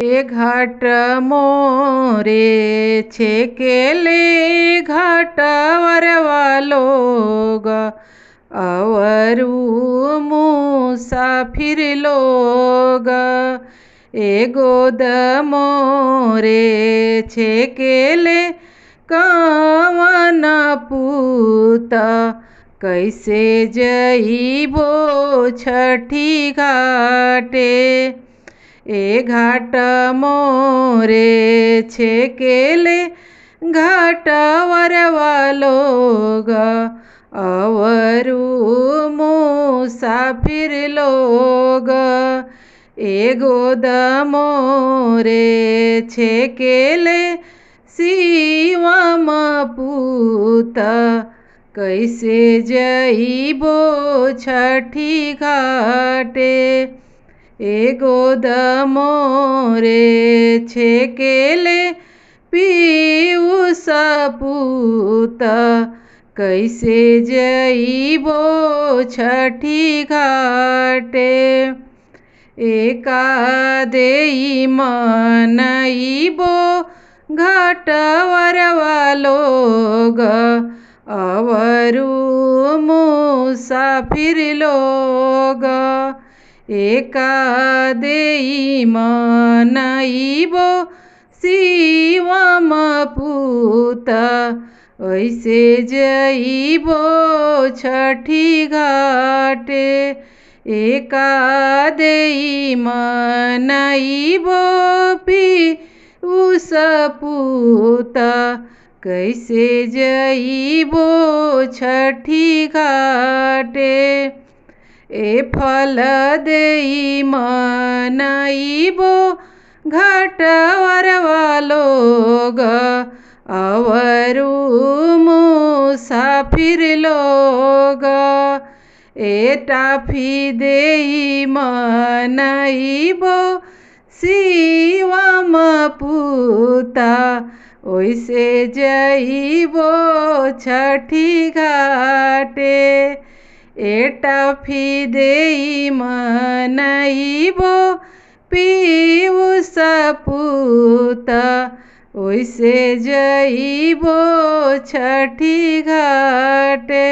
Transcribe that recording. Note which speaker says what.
Speaker 1: ए घाट मोरे छेकेले घाटवरवा लोग अवरु मुसाफिर लोग। ए गोद मोरे छेकेले कवन पूत कैसे जइबो छठी घाटे। ए घाट मोरे छेकेले घाटवरवा लोग अवरु मुसाफिर लोग। ए गोद मोरे छेकेले शिवम पूत कैसे जइबो छठी घाटे। ए गोद मोरे छेकेले पीयूष पूत कैसे जइबो छठी घाटे। एका देई मनइबो घाटवरवा लोग अवरु मुसाफिर लोग। एका देई मनइबो शिवम पूत ऐसे जइबो छठी घाटे। एका देई मनइबो पीयूष पूत कैसे जइबो छठी घाटे। ए फल देई मनइबो घाटवरवा लोग अवरु मुसाफिर लोग। ए टाफी देई मनइबो शिवम पूत ओइसे जइबो छठी घाटे। ए टाफी देई मनइबो पीयूष पूत ओइसे जइबो छठी घाटे।